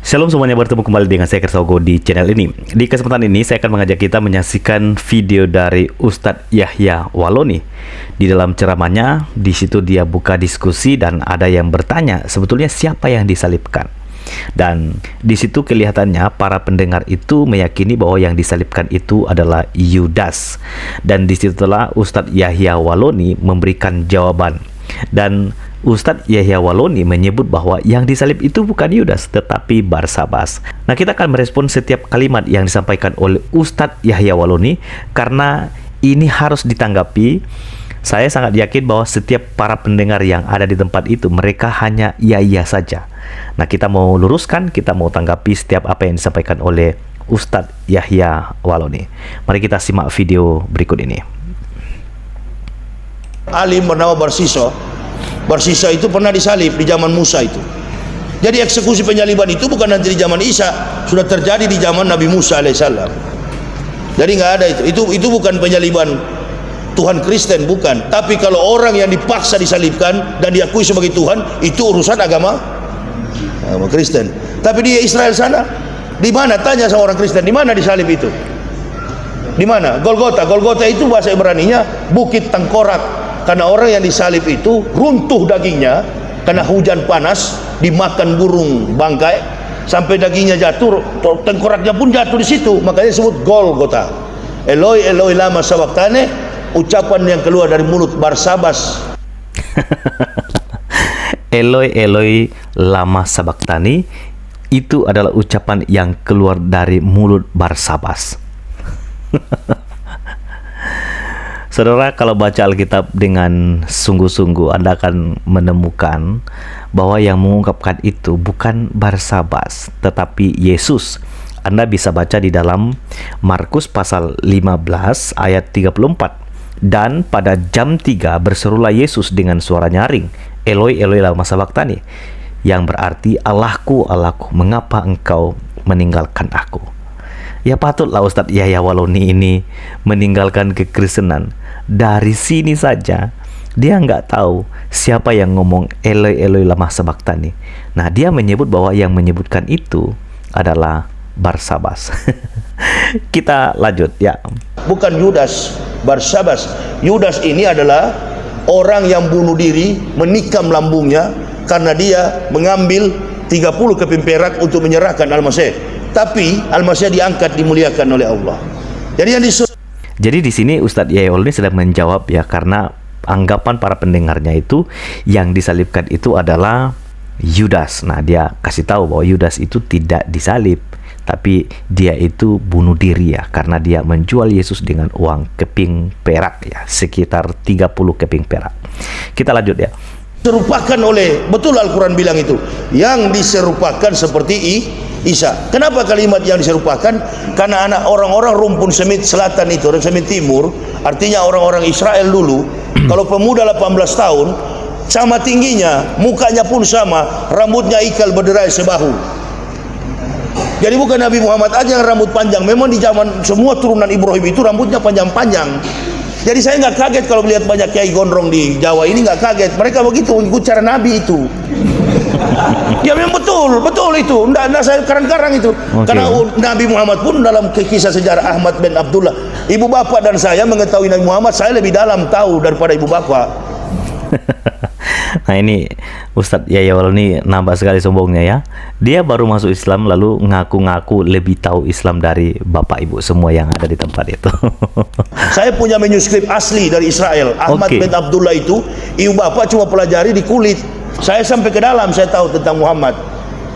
Shalom semuanya, bertemu kembali dengan saya Kersogo di channel ini. Di kesempatan ini saya akan mengajak kita menyaksikan video dari Ustadz Yahya Waloni. Di dalam ceramahnya, di situ dia buka diskusi dan ada yang bertanya sebetulnya siapa yang disalibkan. Dan di situ kelihatannya para pendengar itu meyakini bahwa yang disalibkan itu adalah Yudas. Dan disitulah Ustadz Yahya Waloni memberikan jawaban. Dan Ustadz Yahya Waloni menyebut bahwa yang disalib itu bukan Yudas tetapi Barsabas. Nah, kita akan merespon setiap kalimat yang disampaikan oleh Ustadz Yahya Waloni karena ini harus ditanggapi. Saya sangat yakin bahwa setiap para pendengar yang ada di tempat itu mereka hanya iya saja. Nah, kita mau luruskan, kita mau tanggapi setiap apa yang disampaikan oleh Ustadz Yahya Waloni. Mari kita simak video berikut ini. Alim bernama Barsisa. Barsisa itu pernah disalib di zaman Musa itu. Jadi eksekusi penyaliban itu bukan nanti di zaman Isa, sudah terjadi di zaman Nabi Musa alaihissalam. Jadi nggak ada itu bukan penyaliban Tuhan Kristen, bukan. Tapi kalau orang yang dipaksa disalibkan dan diakui sebagai Tuhan, itu urusan agama Kristen. Tapi di Israel sana, di mana? Tanya sama orang Kristen, di mana disalib itu? Di mana? Golgota. Golgota itu bahasa Ibraninya Bukit Tengkorak. Karena orang yang disalib itu runtuh dagingnya karena hujan panas, dimakan burung bangkai sampai dagingnya jatuh, tengkoraknya pun jatuh di situ. Makanya disebut Golgota. Eloi Eloi lama sabachthani, ucapan yang keluar dari mulut Barsabas. Eloi Eloi lama sabachthani itu adalah ucapan yang keluar dari mulut Barsabas. Saudara, kalau baca Alkitab dengan sungguh-sungguh, Anda akan menemukan bahwa yang mengungkapkan itu bukan Barsabas, tetapi Yesus. Anda bisa baca di dalam Markus pasal 15 ayat 34. Dan pada jam 3 berserulah Yesus dengan suara nyaring, Eloi Eloi lama sabachthani, yang berarti Allahku, Allahku, mengapa engkau meninggalkan aku? Ya patutlah Ustadz Yahya Waloni ini meninggalkan kekristenan. Dari sini saja dia nggak tahu siapa yang ngomong Eloi Eloi lama sabachthani. Nah, dia menyebut bahwa yang menyebutkan itu adalah Barsabas. Kita lanjut ya. Bukan Yudas, Barsabas. Yudas ini adalah orang yang bunuh diri, menikam lambungnya karena dia mengambil 30 keping perak untuk menyerahkan Al-Masih. Tapi Al-Masih diangkat, dimuliakan oleh Allah. Jadi di sini Ustadz Yahya Waloni sedang menjawab ya, karena anggapan para pendengarnya itu yang disalibkan itu adalah Yudas. Nah, dia kasih tahu bahwa Yudas itu tidak disalib, tapi dia itu bunuh diri ya, karena dia menjual Yesus dengan uang keping perak ya, sekitar 30 keping perak. Kita lanjut ya. Diserupakan oleh, betul Al-Quran bilang itu, yang diserupakan seperti Isa. Kenapa kalimat yang diserupakan? Karena anak orang-orang rumpun semit selatan itu, rumpun semit timur, artinya orang-orang Israel dulu, kalau pemuda 18 tahun, sama tingginya, mukanya pun sama, rambutnya ikal berderai sebahu. Jadi bukan Nabi Muhammad aja yang rambut panjang, memang di zaman semua turunan Ibrahim itu rambutnya panjang-panjang. Jadi saya nggak kaget kalau melihat banyak kiai gondrong di Jawa ini, nggak kaget. Mereka begitu, ikut cara Nabi itu. Ya memang betul itu. Nggak saya karang-karang itu. Okay. Karena Nabi Muhammad pun dalam kisah sejarah Ahmad bin Abdullah, ibu bapak dan saya mengetahui Nabi Muhammad, saya lebih dalam tahu daripada ibu bapak. Nah, ini Ustadz Yahya Waloni nampak sekali sombongnya ya. Dia baru masuk Islam lalu ngaku-ngaku lebih tahu Islam dari bapak ibu semua yang ada di tempat itu. Saya punya manuskrip asli dari Israel. Ahmad bin Abdullah itu, ibu bapak cuma pelajari di kulit. Saya sampai ke dalam, saya tahu tentang Muhammad.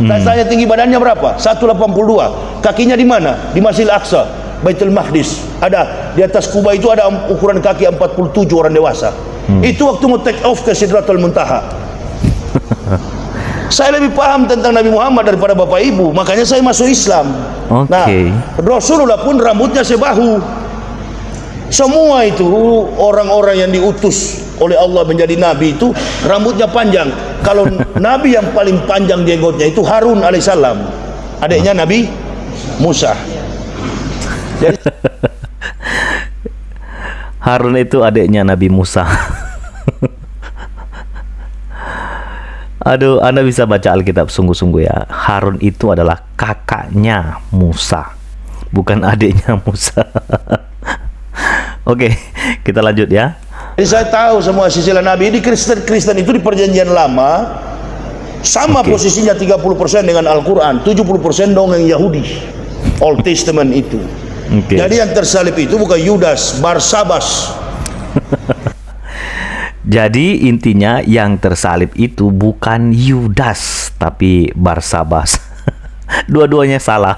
Saya tanya tinggi badannya berapa? 182. Kakinya di mana? Di Masjidil Aqsa, Baitul Maqdis. Ada di atas kubah itu ada ukuran kaki 47 orang dewasa. Itu waktu mau take off ke Sidratul Muntaha. Saya lebih paham tentang Nabi Muhammad daripada bapak ibu, makanya saya masuk Islam. Nah, Rasulullah pun rambutnya sebahu. Semua itu orang-orang yang diutus oleh Allah menjadi nabi itu rambutnya panjang. Kalau nabi yang paling panjang jenggotnya itu Harun alaihissalam, adiknya Nabi Musa. Jadi, Harun itu adiknya Nabi Musa. Aduh, Anda bisa baca Alkitab sungguh-sungguh ya. Harun itu adalah kakaknya Musa, bukan adiknya Musa. Oke, kita lanjut ya. Jadi saya tahu semua silsilah Nabi. Di Kristen itu di perjanjian lama sama posisinya 30% dengan Al-Quran, 70% dongeng Yahudi, Old Testament itu. Jadi yang tersalib itu bukan Yudas, Barsabas. Jadi intinya yang tersalib itu bukan Yudas tapi Barsabas. Dua-duanya salah.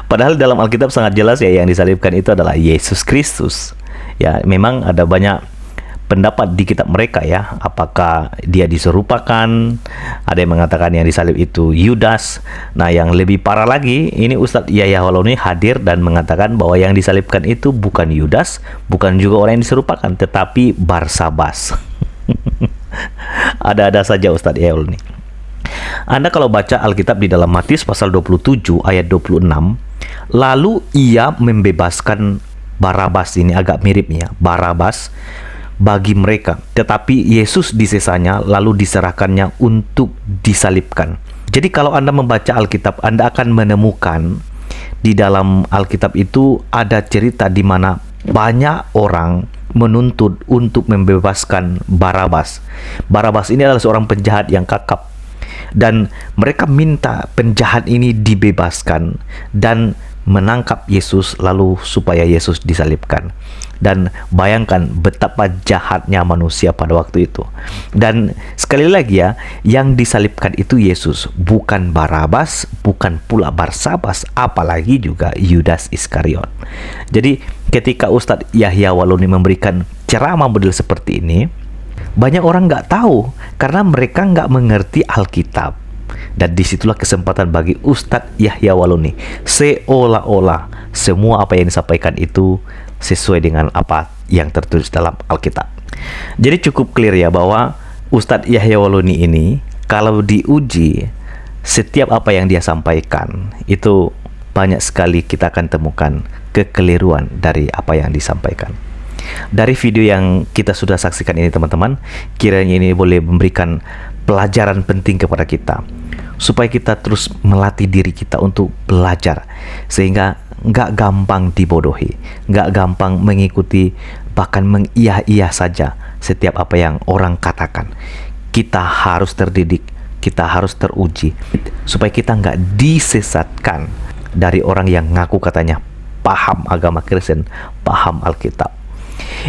Padahal dalam Alkitab sangat jelas ya, yang disalibkan itu adalah Yesus Kristus. Ya, memang ada banyak pendapat di kitab mereka ya, apakah dia diserupakan. Ada yang mengatakan yang disalib itu Yudas. Nah, yang lebih parah lagi, ini Ustadz Yahya Waloni hadir dan mengatakan bahwa yang disalibkan itu bukan Yudas, bukan juga orang yang diserupakan, tetapi Barsabas. Ada-ada saja Ustadz Yahya Waloni. Anda kalau baca Alkitab di dalam Matius pasal 27 ayat 26, lalu ia membebaskan Barabas, ini agak mirip ya, Barabas bagi mereka, tetapi Yesus disesanya lalu diserahkannya untuk disalibkan. Jadi kalau Anda membaca Alkitab, Anda akan menemukan di dalam Alkitab itu ada cerita di mana banyak orang menuntut untuk membebaskan Barabas. Barabas ini adalah seorang penjahat yang kakap, dan mereka minta penjahat ini dibebaskan dan menangkap Yesus lalu supaya Yesus disalibkan. Dan bayangkan betapa jahatnya manusia pada waktu itu. Dan sekali lagi ya, yang disalibkan itu Yesus, bukan Barabas, bukan pula Barsabas, apalagi juga Yudas Iskariot. Jadi ketika Ustadz Yahya Waloni memberikan ceramah model seperti ini, banyak orang nggak tahu karena mereka nggak mengerti Alkitab. Dan disitulah kesempatan bagi Ustadz Yahya Waloni, seolah-olah semua apa yang disampaikan itu sesuai dengan apa yang tertulis dalam Alkitab. Jadi cukup clear ya bahwa Ustadz Yahya Waloni ini kalau diuji, setiap apa yang dia sampaikan itu banyak sekali kita akan temukan kekeliruan dari apa yang disampaikan. Dari video yang kita sudah saksikan ini teman-teman, kiranya ini boleh memberikan pelajaran penting kepada kita, supaya kita terus melatih diri kita untuk belajar, sehingga nggak gampang dibodohi, nggak gampang mengikuti, bahkan mengiyah-iyah saja setiap apa yang orang katakan. Kita harus terdidik, kita harus teruji, supaya kita nggak disesatkan dari orang yang ngaku katanya paham agama Kristen, paham Alkitab.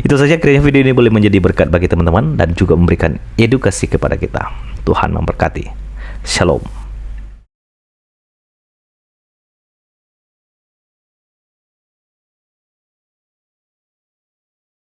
Itu saja, kiranya video ini boleh menjadi berkat bagi teman-teman dan juga memberikan edukasi kepada kita. Tuhan memberkati. Shalom.